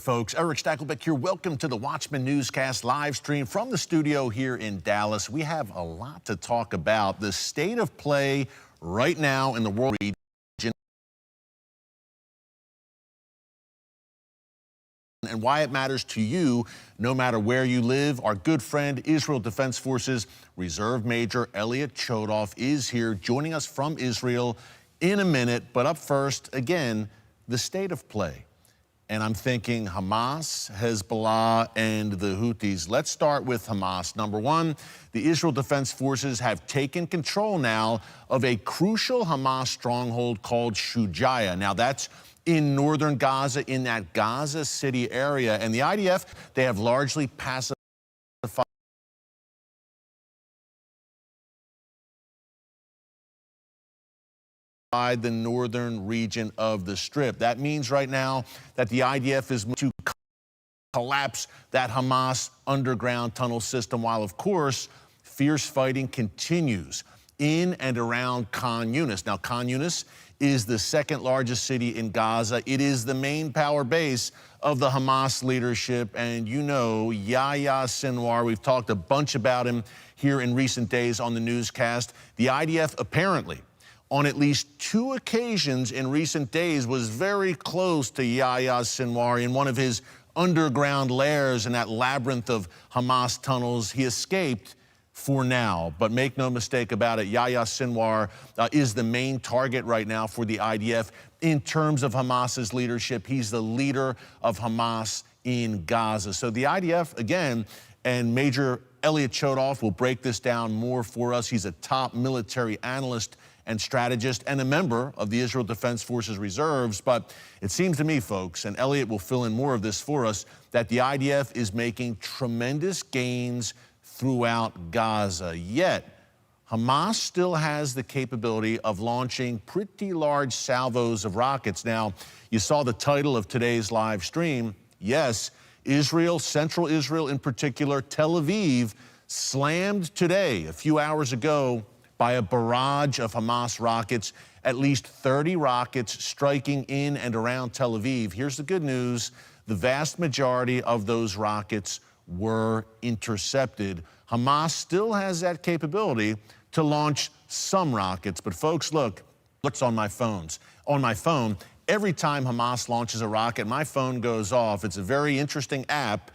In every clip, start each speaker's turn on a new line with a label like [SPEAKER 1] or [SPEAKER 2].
[SPEAKER 1] folks. Erick Stakelbeck here. Welcome to the Watchman Newscast live stream from the studio here in Dallas. We have a lot to talk about. The state of play right now in the world region and why it matters to you no matter where you live. Our good friend, Israel Defense Forces Reserve Major Elliot Chodoff is here joining us from Israel in a minute. But up first, again, the state of play. And I'm thinking Hamas, Hezbollah, and the Houthis. Let's start with Hamas. Number one, the Israel Defense Forces have taken control now of a crucial Hamas stronghold called Shujaiya. Now, that's in northern Gaza, in that Gaza City area. And the IDF, they have largely pacified the northern region of the Strip. That means right now that the IDF is to collapse that Hamas underground tunnel system, while, of course, fierce fighting continues in and around Khan Yunis. Now, Khan Yunis is the second largest city in Gaza. It is the main power base of the Hamas leadership. And you know, Yahya Sinwar, we've talked a bunch about him here in recent days on the newscast. The IDF apparently, on at least two occasions in recent days, was very close to Yahya Sinwar in one of his underground lairs in that labyrinth of Hamas tunnels. He escaped for now, but make no mistake about it, Yahya Sinwar is the main target right now for the IDF in terms of Hamas's leadership. He's the leader of Hamas in Gaza. So the IDF, again, and Major Elliot Chodoff will break this down more for us. He's a top military analyst and strategist and a member of the Israel Defense Forces Reserves. But it seems to me, folks, and Elliot will fill in more of this for us, that the IDF is making tremendous gains throughout Gaza. Yet, Hamas still has the capability of launching pretty large salvos of rockets. Now, you saw the title of today's live stream. Yes, Israel, central Israel in particular, Tel Aviv, slammed today, a few hours ago, by a barrage of Hamas rockets, at least 30 rockets striking in and around Tel Aviv. Here's the good news. The vast majority of those rockets were intercepted. Hamas still has that capability to launch some rockets. But folks, look, what's on my phones? On my phone, every time Hamas launches a rocket, my phone goes off. It's a very interesting app,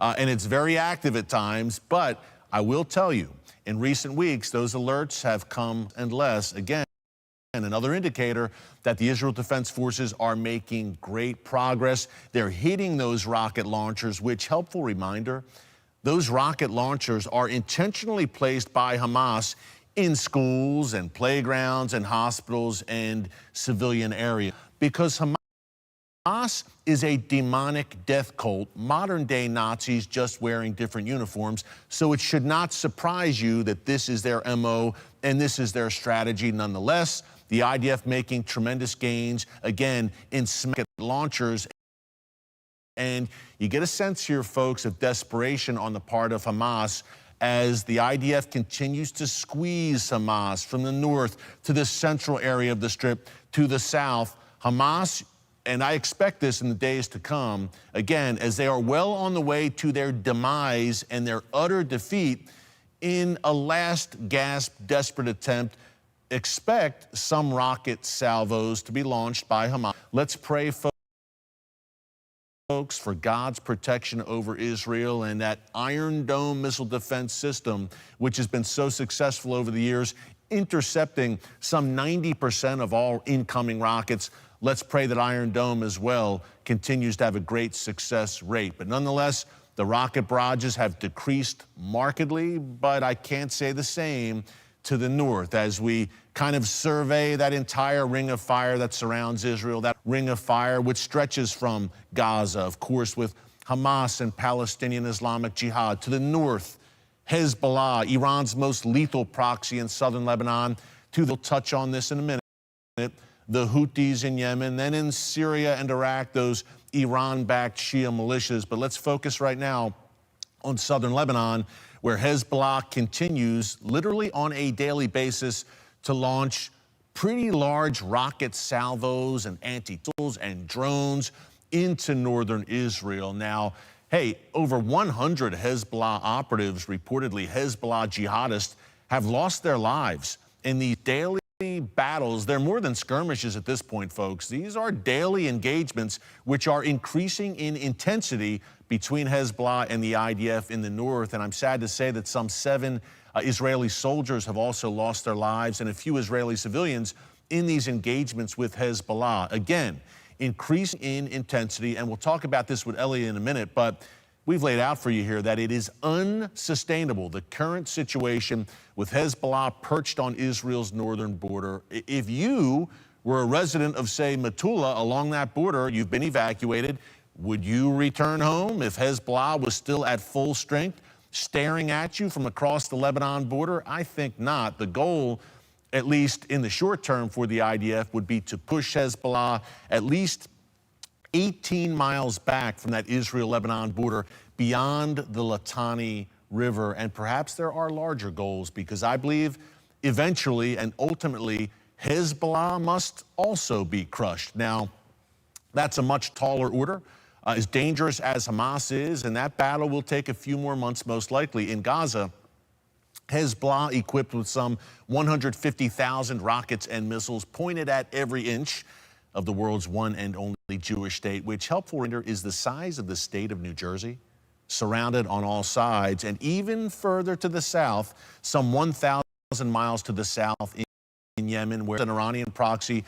[SPEAKER 1] and it's very active at times. But I will tell you, in recent weeks, those alerts have come and less. Again, another indicator that the Israel Defense Forces are making great progress. They're hitting those rocket launchers, which, helpful reminder, those rocket launchers are intentionally placed by Hamas in schools and playgrounds and hospitals and civilian areas, because Hamas is a demonic death cult, modern-day Nazis just wearing different uniforms. So it should not surprise you that this is their MO and this is their strategy. Nonetheless, the IDF making tremendous gains, again, in rocket launchers. And you get a sense here, folks, of desperation on the part of Hamas as the IDF continues to squeeze Hamas from the north to the central area of the Strip to the south. Hamas, and I expect this in the days to come, again, as they are well on the way to their demise and their utter defeat in a last-gasp, desperate attempt, expect some rocket salvos to be launched by Hamas. Let's pray, folks, for God's protection over Israel and that Iron Dome missile defense system, which has been so successful over the years, intercepting some 90% of all incoming rockets. Let's pray that Iron Dome as well continues to have a great success rate. But nonetheless, the rocket barrages have decreased markedly, but I can't say the same to the north as we kind of survey that entire ring of fire that surrounds Israel, that ring of fire which stretches from Gaza, of course, with Hamas and Palestinian Islamic Jihad. To the north, Hezbollah, Iran's most lethal proxy in southern Lebanon. We'll touch on this in a minute. The Houthis in Yemen, then in Syria and Iraq, those Iran-backed Shia militias. But let's focus right now on southern Lebanon, where Hezbollah continues literally on a daily basis to launch pretty large rocket salvos and anti-missiles and drones into northern Israel. Now, hey, over 100 Hezbollah operatives, reportedly Hezbollah jihadists, have lost their lives in these daily battles. They're more than skirmishes at this point, folks. These are daily engagements which are increasing in intensity between Hezbollah and the IDF in the north. And I'm sad to say that some 7 Israeli soldiers have also lost their lives and a few Israeli civilians in these engagements with Hezbollah. Again, increasing in intensity, and we'll talk about this with Elliot in a minute, but we've laid out for you here that it is unsustainable, the current situation with Hezbollah perched on Israel's northern border. If you were a resident of, say, Metula along that border, you've been evacuated, would you return home if Hezbollah was still at full strength, staring at you from across the Lebanon border? I think not. The goal, at least in the short term for the IDF, would be to push Hezbollah at least 18 miles back from that Israel-Lebanon border beyond the Litani River. And perhaps there are larger goals, because I believe eventually and ultimately Hezbollah must also be crushed. Now, that's a much taller order, as dangerous as Hamas is, and that battle will take a few more months most likely. In Gaza, Hezbollah, equipped with some 150,000 rockets and missiles pointed at every inch of the world's one and only Jewish state, which, helpful reminder, is the size of the state of New Jersey, surrounded on all sides, and even further to the south, some 1,000 miles to the south in Yemen, where an Iranian proxy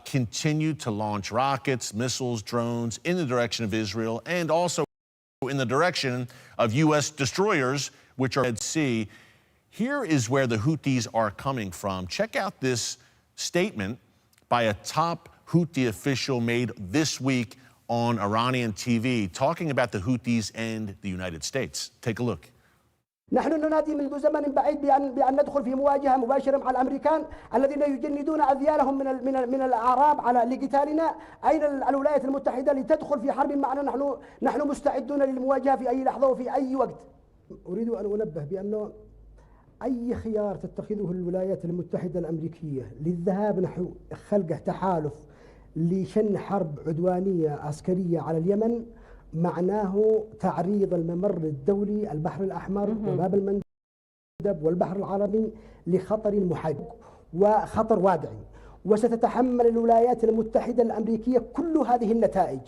[SPEAKER 1] continued to launch rockets, missiles, drones in the direction of Israel, and also in the direction of U.S. destroyers, which are at sea. Here is where the Houthis are coming from. Check out this statement by a top Houthi official made this week on Iranian TV, talking about the Houthis and the United States. Take a look.
[SPEAKER 2] نحن ننادي منذ زمن بعيد بأن ندخل في مواجهة مباشرة مع الأمريكان الذين يجندون أذيالهم من الأعراب لقتالنا. أين الولايات المتحدة لتدخل في حرب معنا؟ نحن مستعدون للمواجهة في أي لحظة وفي أي وقت. أريد أن أنبه بأنه أي خيار تتخذه الولايات المتحدة الأمريكية للذهاب نحو خلق تحالف لشن حرب عدوانية عسكرية على اليمن معناه تعريض الممر الدولي، البحر الأحمر وباب المندب والبحر العربي، لخطر محدق وخطر واقعي. وستتحمل الولايات المتحدة الأمريكية كل هذه النتائج.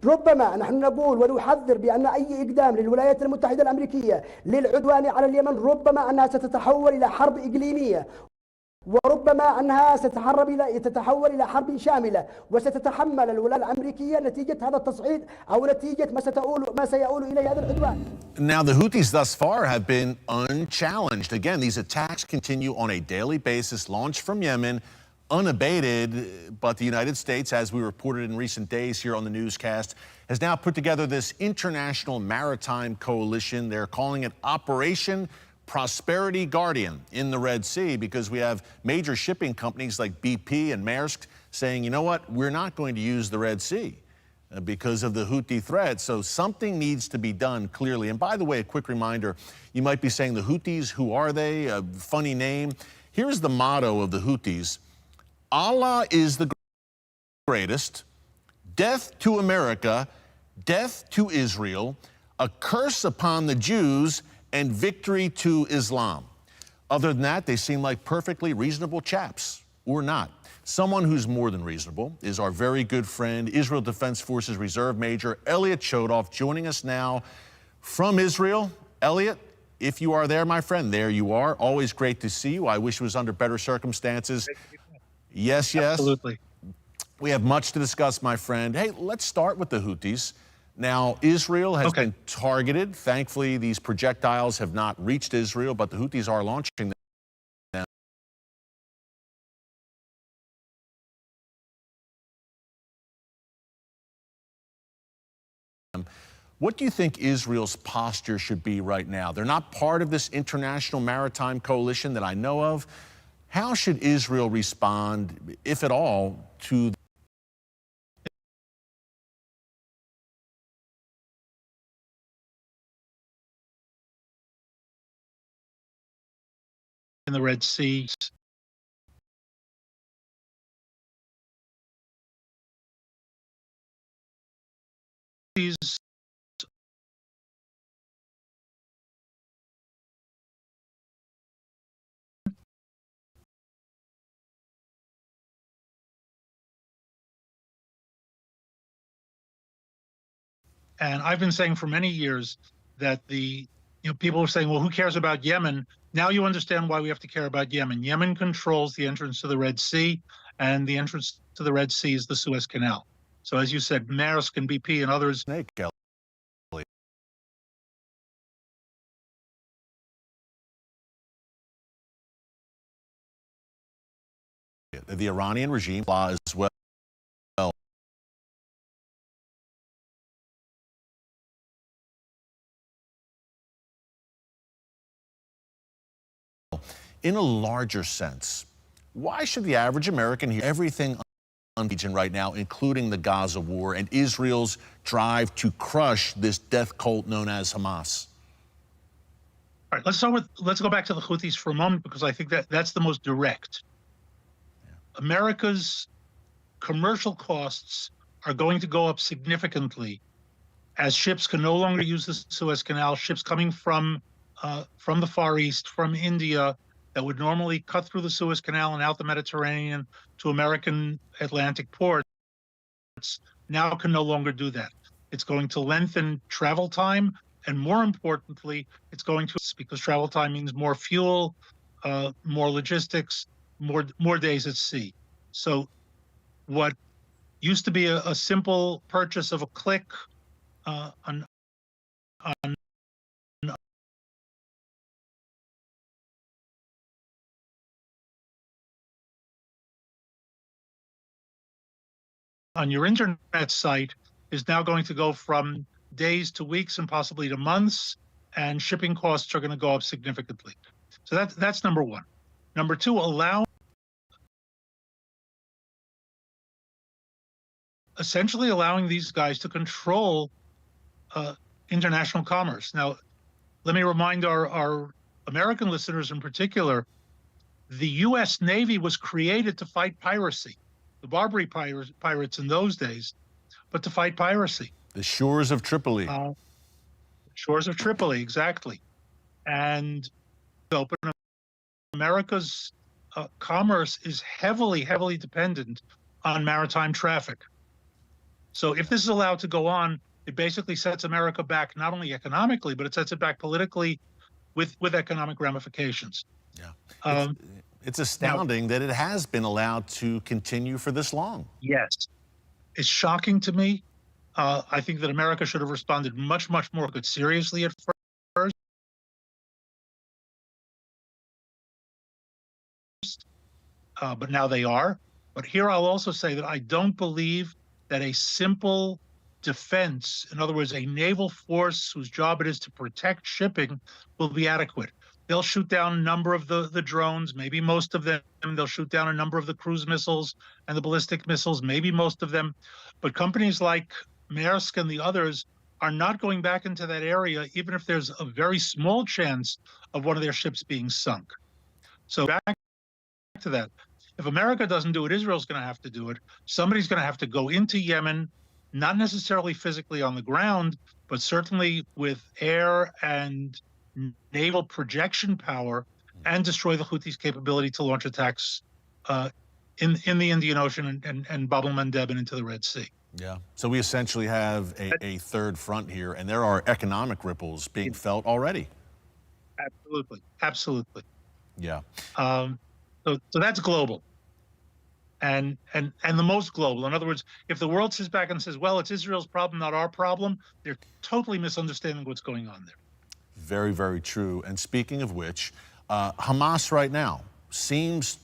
[SPEAKER 2] ربما نحن نقول ونحذر بأن أي إقدام للولايات المتحدة الأمريكية للعدوان على اليمن ربما أنها ستتحول إلى حرب إقليمية، وربما أنها ستتحول إلى حرب شاملة، وستتحمل الولايات الأمريكية نتيجة هذا التصعيد أو نتيجة ما سيؤول إليه هذا العدوان.
[SPEAKER 1] Now, the Houthis thus far have been unchallenged. Again, these attacks continue on a daily basis, launched from Yemen, unabated, but the United States, as we reported in recent days here on the newscast, has now put together this international maritime coalition. They're calling it Operation Prosperity Guardian in the Red Sea, because we have major shipping companies like BP and Maersk saying, you know what, we're not going to use the Red Sea because of the Houthi threat. So something needs to be done, clearly. And by the way, a quick reminder, you might be saying, the Houthis, who are they? A funny name. Here's the motto of the Houthis: Allah is the greatest, death to America, death to Israel, a curse upon the Jews, and victory to Islam. Other than that, they seem like perfectly reasonable chaps, or not. Someone who's more than reasonable is our very good friend, Israel Defense Forces Reserve Major Elliot Chodoff, joining us now from Israel. Elliot, if you are there, my friend, there you are. Always great to see you. I wish it was under better circumstances. Yes, yes.
[SPEAKER 3] Absolutely.
[SPEAKER 1] We have much to discuss, my friend. Hey, let's start with the Houthis. Now, Israel has been targeted. Thankfully, these projectiles have not reached Israel, but the Houthis are launching them. What do you think Israel's posture should be right now? They're not part of this international maritime coalition that I know of. How should Israel respond, if at all, to
[SPEAKER 3] in the Red Sea? And I've been saying for many years that people are saying, well, who cares about Yemen? Now you understand why we have to care about Yemen. Yemen controls the entrance to the Red Sea, and the entrance to the Red Sea is the Suez Canal. So as you said, Maersk and BP and others.
[SPEAKER 1] The Iranian regime as well. In a larger sense, why should the average American hear everything on the region right now, including the Gaza war and Israel's drive to crush this death cult known as Hamas?
[SPEAKER 3] All right, let's go back to the Houthis for a moment, because I think that's the most direct. Yeah. America's commercial costs are going to go up significantly as ships can no longer use the Suez Canal. Ships coming from the Far East, from India, that would normally cut through the Suez Canal and out the Mediterranean to American Atlantic ports, now can no longer do that. It's going to lengthen travel time, and more importantly, it's going to, because travel time means more fuel, more logistics, more days at sea. So what used to be a simple purchase of a click on your internet site is now going to go from days to weeks and possibly to months, and shipping costs are going to go up significantly. So that's number one. Number two, essentially allowing these guys to control international commerce. Now, let me remind our American listeners in particular, the U.S. Navy was created to fight piracy, the Barbary pirates in those days, but to fight piracy.
[SPEAKER 1] The shores of Tripoli.
[SPEAKER 3] Shores of Tripoli, exactly. And open America's commerce is heavily, heavily dependent on maritime traffic. So if this is allowed to go on, it basically sets America back, not only economically, but it sets it back politically with economic ramifications.
[SPEAKER 1] Yeah. It's astounding that it has been allowed to continue for this long.
[SPEAKER 3] Yes. It's shocking to me. I think that America should have responded much, much more seriously at first. But now they are. But here I'll also say that I don't believe that a simple defense, in other words, a naval force whose job it is to protect shipping, will be adequate. They'll shoot down a number of the drones, maybe most of them. They'll shoot down a number of the cruise missiles and the ballistic missiles, maybe most of them. But companies like Maersk and the others are not going back into that area, even if there's a very small chance of one of their ships being sunk. So back to that. If America doesn't do it, Israel's going to have to do it. Somebody's going to have to go into Yemen, not necessarily physically on the ground, but certainly with air and naval projection power, and destroy the Houthis' capability to launch attacks in the Indian Ocean and Bab el-Mandeb and into the Red Sea.
[SPEAKER 1] Yeah. So we essentially have a third front here, and there are economic ripples being felt already.
[SPEAKER 3] Absolutely. Absolutely.
[SPEAKER 1] Yeah.
[SPEAKER 3] So that's global. And the most global. In other words, if the world sits back and says, well, it's Israel's problem, not our problem, they're totally misunderstanding what's going on there.
[SPEAKER 1] Very, very true. And speaking of which, Hamas right now seems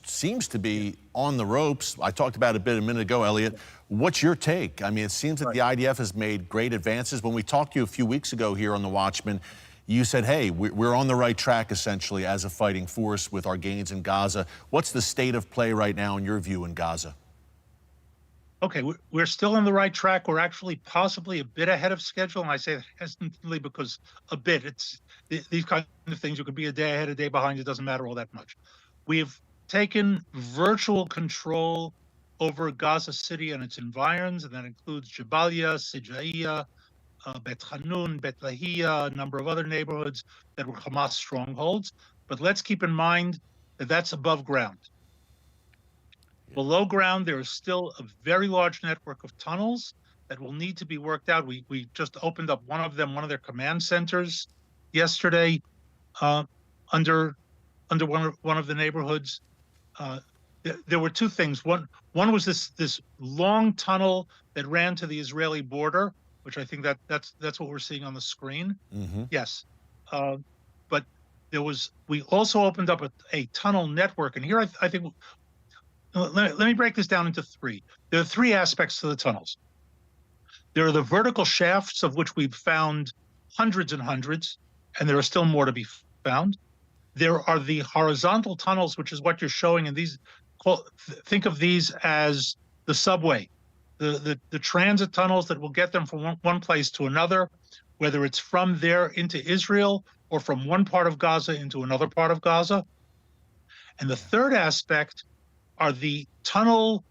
[SPEAKER 1] to be on the ropes. I talked about it a minute ago, Elliot. What's your take? I mean, it seems that the IDF has made great advances. When we talked to you a few weeks ago here on The Watchman, you said, hey, we're on the right track, essentially, as a fighting force with our gains in Gaza. What's the state of play right now, in your view, in Gaza?
[SPEAKER 3] Okay, we're still on the right track. We're actually possibly a bit ahead of schedule, and I say that hesitantly because a bit. It's these kinds of things. You could be a day ahead, a day behind. It doesn't matter all that much. We've taken virtual control over Gaza City and its environs, and that includes Jabalia, Sijaiya, Bet Hanun, Bet Lahia, a number of other neighborhoods that were Hamas strongholds. But let's keep in mind that that's above ground. Below ground, there is still a very large network of tunnels that will need to be worked out. We just opened up one of them, one of their command centers yesterday, under one of the neighborhoods. There were two things. One was this long tunnel that ran to the Israeli border, which I think that's what we're seeing on the screen.
[SPEAKER 1] Mm-hmm.
[SPEAKER 3] Yes, but we also opened up a tunnel network, and here I think. Let me break this down into three. There are three aspects to the tunnels. There are the vertical shafts, of which we've found hundreds and hundreds, and there are still more to be found. There are the horizontal tunnels, which is what you're showing, and these, think of these as the subway, the transit tunnels that will get them from one place to another, whether it's from there into Israel or from one part of Gaza into another part of Gaza. And the third aspect are the tunnel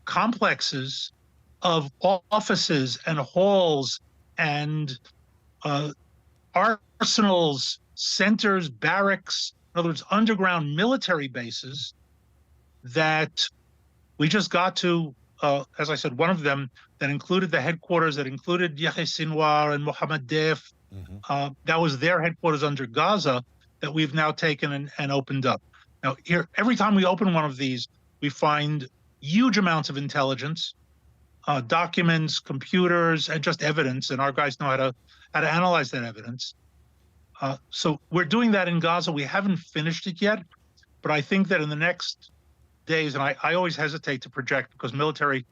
[SPEAKER 3] complexes of offices and halls and arsenals, centers, barracks, in other words, underground military bases that we just got to, as I said, one of them that included the headquarters, that included Yahya Sinwar and Mohammed Def. Mm-hmm. That was their headquarters under Gaza that we've now taken and opened up. Now, here, every time we open one of these, we find huge amounts of intelligence, documents, computers, and just evidence. And our guys know how to analyze that evidence. So we're doing that in Gaza. We haven't finished it yet, but I think that in the next days, and I always hesitate to project because military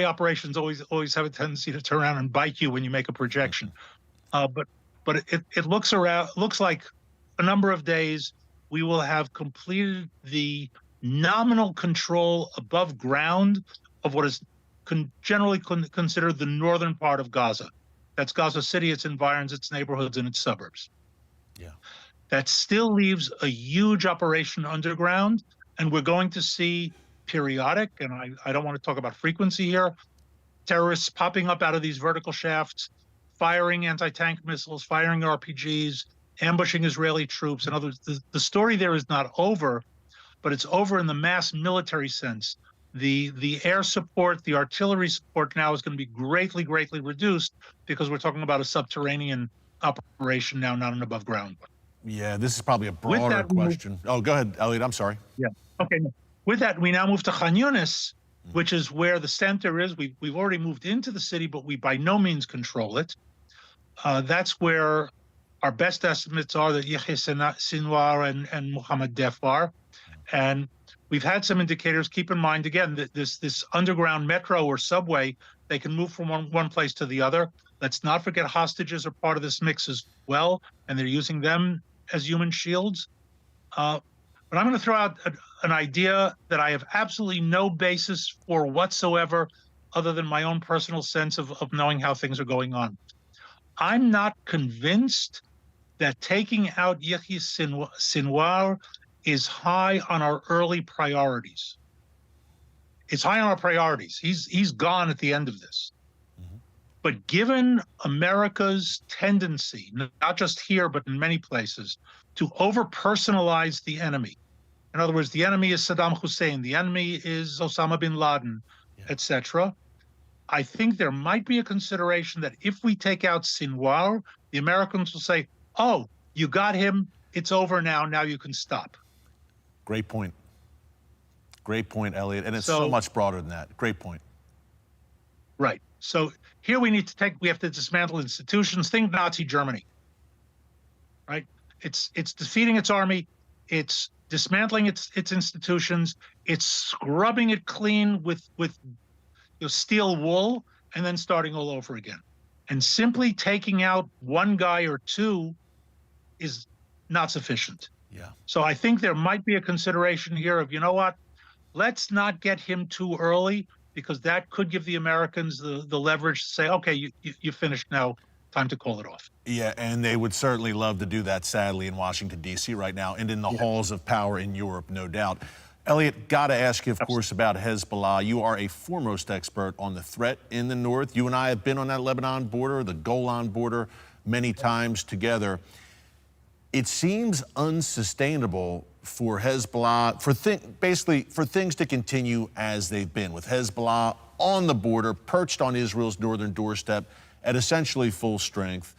[SPEAKER 3] operations always have a tendency to turn around and bite you when you make a projection. But it looks like a number of days. We will have completed the nominal control above ground of what is generally considered the northern part of Gaza. That's Gaza City, its environs, its neighborhoods, and its suburbs.
[SPEAKER 1] Yeah.
[SPEAKER 3] That still leaves a huge operation underground, and we're going to see periodic, and I don't want to talk about frequency here, terrorists popping up out of these vertical shafts, firing anti-tank missiles, firing RPGs, ambushing Israeli troops. In other words, the story there is not over, but it's over in the mass military sense. The air support, the artillery support now is going to be greatly, greatly reduced because we're talking about a subterranean operation now, not an above ground one.
[SPEAKER 1] Yeah, this is probably a broader question. Oh, go ahead, Elliot. I'm sorry.
[SPEAKER 3] Yeah. Okay. With that, we now move to Khan Yunis, which is where the center is. We've already moved into the city, but we by no means control it. That's where our best estimates are that Yahya Sinwar and Mohammed Def are. And we've had some indicators. Keep in mind, again, that this underground metro or subway, they can move from one place to the other. Let's not forget hostages are part of this mix as well, and they're using them as human shields. But I'm going to throw out an idea that I have absolutely no basis for whatsoever other than my own personal sense of knowing how things are going on. I'm not convinced that taking out Yahya Sinwar is high on our early priorities. It's high on our priorities. He's gone at the end of this. Mm-hmm. But given America's tendency, not just here, but in many places, to over-personalize the enemy. In other words, the enemy is Saddam Hussein, the enemy is Osama bin Laden, etc. I think there might be a consideration that if we take out Sinwar, the Americans will say, oh, you got him, it's over now, now you can stop.
[SPEAKER 1] Great point. Great point, Elliot. And it's so much broader than that. Great point.
[SPEAKER 3] Right. So here we have to dismantle institutions. Think Nazi Germany. Right? It's defeating its army, it's dismantling its institutions, it's scrubbing it clean with steel wool, and then starting all over again. And simply taking out one guy or two is not sufficient.
[SPEAKER 1] Yeah.
[SPEAKER 3] So I think there might be a consideration here of, you know what, let's not get him too early, because that could give the Americans the leverage to say, okay, you finished now, time to call it off.
[SPEAKER 1] Yeah, and they would certainly love to do that, sadly, in Washington, D.C. right now, and in the halls of power in Europe, no doubt. Elliot, got to ask you, of course, about Hezbollah. You are a foremost expert on the threat in the north. You and I have been on that Lebanon border, the Golan border, many times together. It seems unsustainable for Hezbollah, basically for things to continue as they've been, with Hezbollah on the border, perched on Israel's northern doorstep at essentially full strength.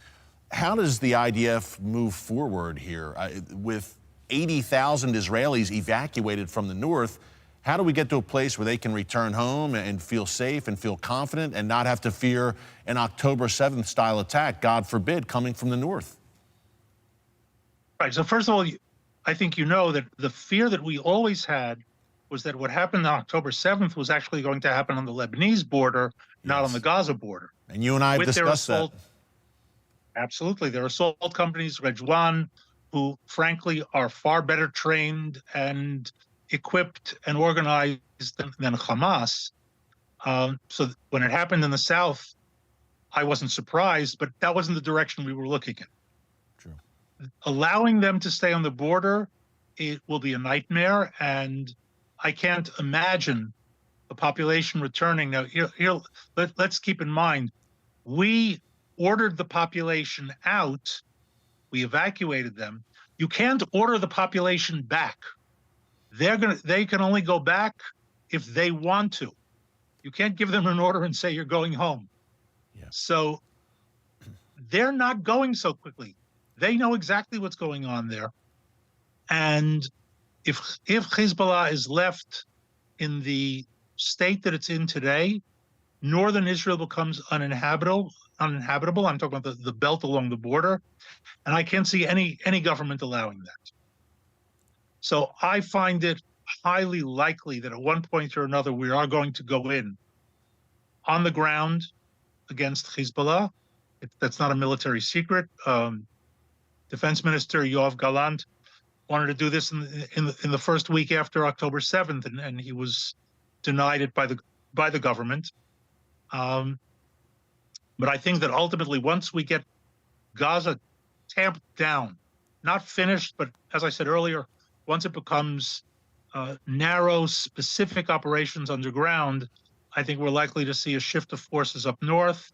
[SPEAKER 1] How does the IDF move forward here? With 80,000 Israelis evacuated from the north, how do we get to a place where they can return home and feel safe and feel confident and not have to fear an October 7th style attack, God forbid, coming from the north?
[SPEAKER 3] Right. So first of all, I think you know that the fear that we always had was that what happened on October 7th was actually going to happen on the Lebanese border, not on the Gaza border.
[SPEAKER 1] And you and I have discussed that.
[SPEAKER 3] Absolutely. There are assault companies, Rejwan, who frankly are far better trained and equipped and organized than Hamas. So when it happened in the south, I wasn't surprised, but that wasn't the direction we were looking in.
[SPEAKER 1] True.
[SPEAKER 3] Allowing them to stay on the border, it will be a nightmare, and I can't imagine the population returning. Now, let's keep in mind, we ordered the population out. We evacuated them. You can't order the population back. They can only go back if they want to. You can't give them an order and say you're going home.
[SPEAKER 1] Yeah.
[SPEAKER 3] So they're not going so quickly. They know exactly what's going on there. And if Hezbollah is left in the state that it's in today, northern Israel becomes uninhabitable. I'm talking about the belt along the border, and I can't see any government allowing that. So I find it highly likely that at one point or another we are going to go in on the ground against Hezbollah. That's not a military secret. Defense Minister Yoav Gallant wanted to do this in the first week after October 7th, and he was denied it by the government. But I think that ultimately, once we get Gaza tamped down, not finished, but as I said earlier, once it becomes narrow, specific operations underground, I think we're likely to see a shift of forces up north.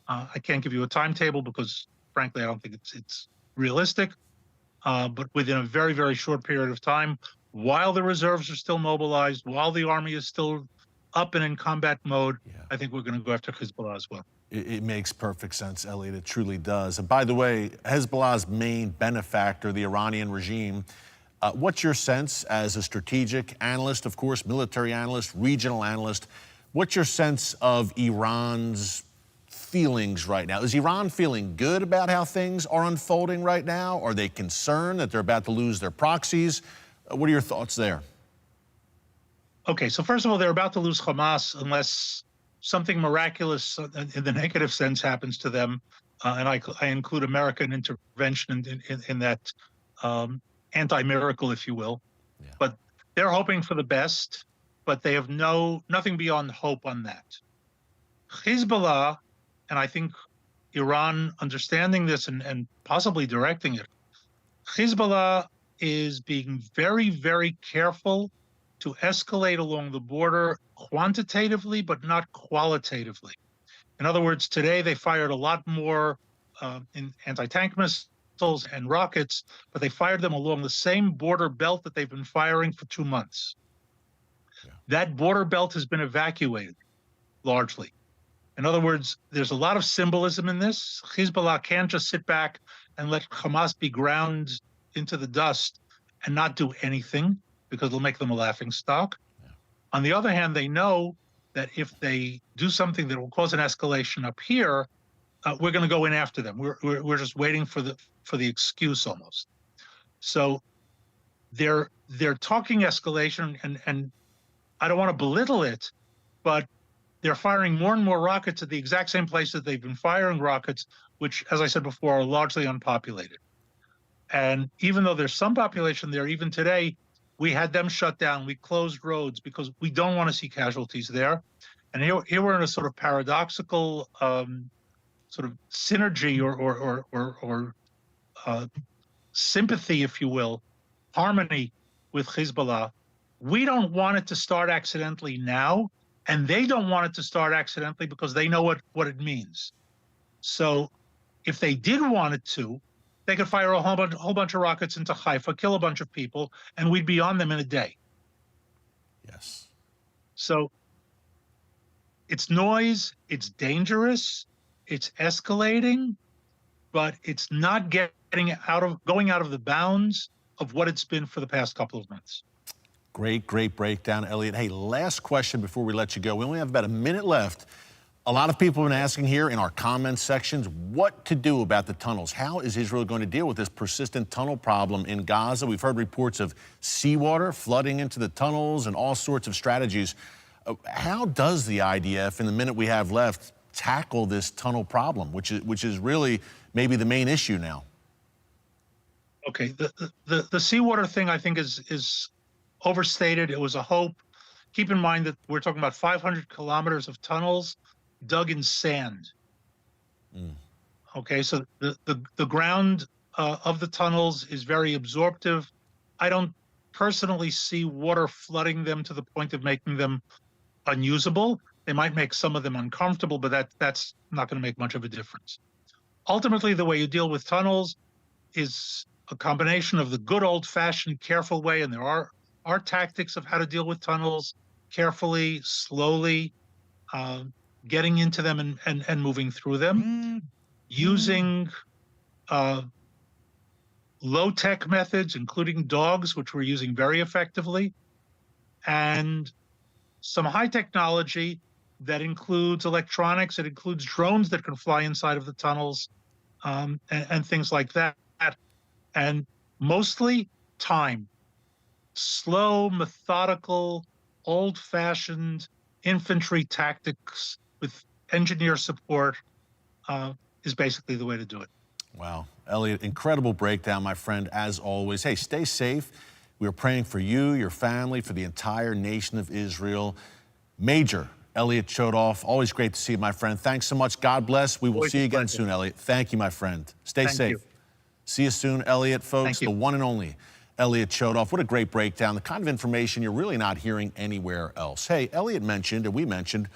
[SPEAKER 3] I can't give you a timetable because, frankly, I don't think it's realistic. But within a very, very short period of time, while the reserves are still mobilized, while the army is still up and in combat mode, I think we're going to go after Hezbollah as well.
[SPEAKER 1] It makes perfect sense, Elliot. It truly does. And by the way, Hezbollah's main benefactor, the Iranian regime, what's your sense as a strategic analyst, of course, military analyst, regional analyst, what's your sense of Iran's feelings right now? Is Iran feeling good about how things are unfolding right now? Are they concerned that they're about to lose their proxies? What are your thoughts there?
[SPEAKER 3] Okay, so first of all, they're about to lose Hamas unless something miraculous in the negative sense happens to them. And I include American intervention in that anti-miracle, if you will. Yeah. But they're hoping for the best, but they have nothing beyond hope on that. Hezbollah, and I think Iran understanding this and possibly directing it, Hezbollah is being very, very careful to escalate along the border quantitatively, but not qualitatively. In other words, today they fired a lot more in anti-tank missiles and rockets, but they fired them along the same border belt that they've been firing for 2 months. Yeah. That border belt has been evacuated, largely. In other words, there's a lot of symbolism in this. Hezbollah can't just sit back and let Hamas be ground into the dust and not do anything, because it'll make them a laughingstock. Yeah. On the other hand, they know that if they do something that will cause an escalation up here, we're going to go in after them. We're just waiting for the excuse almost. So they're talking escalation, and I don't want to belittle it, but they're firing more and more rockets at the exact same place that they've been firing rockets, which, as I said before, are largely unpopulated. And even though there's some population there, even today, we had them shut down. We closed roads because we don't want to see casualties there. And here we're in a sort of paradoxical sort of synergy or sympathy, if you will, harmony with Hezbollah, We don't want it to start accidentally now, and they don't want it to start accidentally because they know what it means. So if they did want it to, they could fire a whole bunch of rockets into Haifa, kill a bunch of people, and we'd be on them in a day.
[SPEAKER 1] Yes.
[SPEAKER 3] So it's noise, it's dangerous, it's escalating, but it's not going out of the bounds of what it's been for the past couple of months.
[SPEAKER 1] Great breakdown, Elliot. Hey, last question before we let you go. We only have about a minute left. A lot of people have been asking here in our comments sections what to do about the tunnels. How is Israel going to deal with this persistent tunnel problem in Gaza? We've heard reports of seawater flooding into the tunnels and all sorts of strategies. How does the IDF, in the minute we have left, tackle this tunnel problem, which is really maybe the main issue now?
[SPEAKER 3] Okay, the seawater thing I think is overstated. It was a hope. Keep in mind that we're talking about 500 kilometers of tunnels dug in sand. Okay, so the ground of the tunnels is very absorptive. I don't personally see water flooding them to the point of making them unusable. They might make some of them uncomfortable, but that's not going to make much of a difference. Ultimately, the way you deal with tunnels is a combination of the good old-fashioned careful way, and there are tactics of how to deal with tunnels carefully, slowly, getting into them and moving through them, using low-tech methods, including dogs, which we're using very effectively, and some high technology that includes electronics, it includes drones that can fly inside of the tunnels, and things like that. And mostly time. Slow, methodical, old-fashioned infantry tactics with engineer support is basically the way to do it.
[SPEAKER 1] Wow. Elliot, incredible breakdown, my friend, as always. Hey, stay safe. We are praying for you, your family, for the entire nation of Israel. Major Elliot Chodoff, always great to see you, my friend. Thanks so much. God bless. We will see you again soon, Elliot. Thank you, my friend. Stay safe. See you soon, Elliot, folks. The one and only Elliot Chodoff. What a great breakdown. The kind of information you're really not hearing anywhere else. Hey, Elliot mentioned, and we mentioned,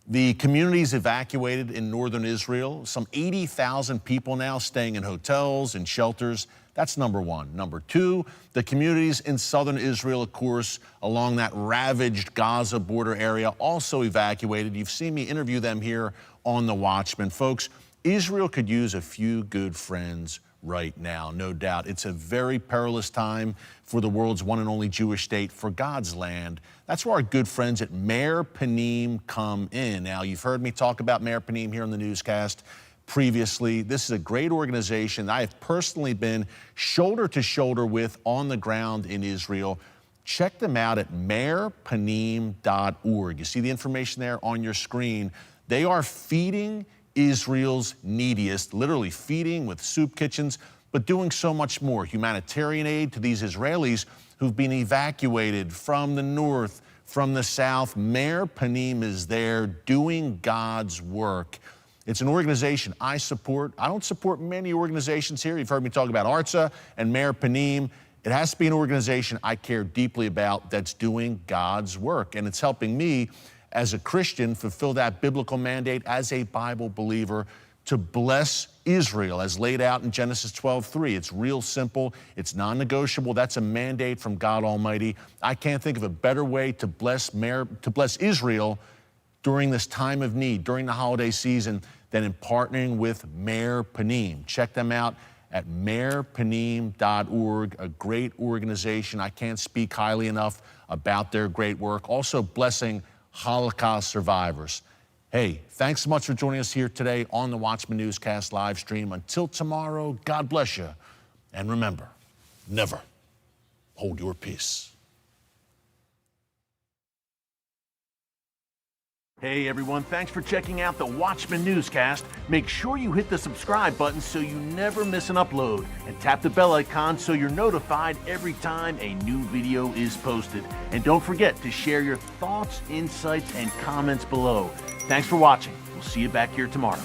[SPEAKER 1] the communities evacuated in northern Israel. Some 80,000 people now staying in hotels and shelters. That's number one. Number two, the communities in southern Israel, of course, along that ravaged Gaza border area, also evacuated. You've seen me interview them here on The Watchman. Folks, Israel could use a few good friends right now, no doubt. It's a very perilous time for the world's one and only Jewish state, for God's land. That's where our good friends at Meir Panim come in. Now, you've heard me talk about Meir Panim here on the newscast previously. This is a great organization I have personally been shoulder to shoulder with on the ground in Israel. Check them out at meirpanim.org. You see the information there on your screen. They are feeding Israel's neediest, literally feeding with soup kitchens, but doing so much more. Humanitarian aid to these Israelis who've been evacuated from the north, from the south. Meir Panim is there doing God's work. It's an organization I support. I don't support many organizations here. You've heard me talk about ARTSA and Meir Panim. It has to be an organization I care deeply about that's doing God's work, and it's helping me as a Christian fulfill that biblical mandate as a Bible believer to bless Israel as laid out in Genesis 12:3. It's real simple. It's non-negotiable. That's a mandate from God Almighty. I can't think of a better way to bless Israel during this time of need, during the holiday season, than in partnering with Meir Panim. Check them out at meirpanim.org, a great organization. I can't speak highly enough about their great work. Also blessing Holocaust survivors. Hey, thanks so much for joining us here today on the Watchman Newscast live stream. Until tomorrow, God bless you. And remember, never hold your peace. Hey everyone, thanks for checking out the Watchman Newscast. Make sure you hit the subscribe button so you never miss an upload, and tap the bell icon so you're notified every time a new video is posted. And don't forget to share your thoughts, insights, and comments below. Thanks for watching. We'll see you back here tomorrow.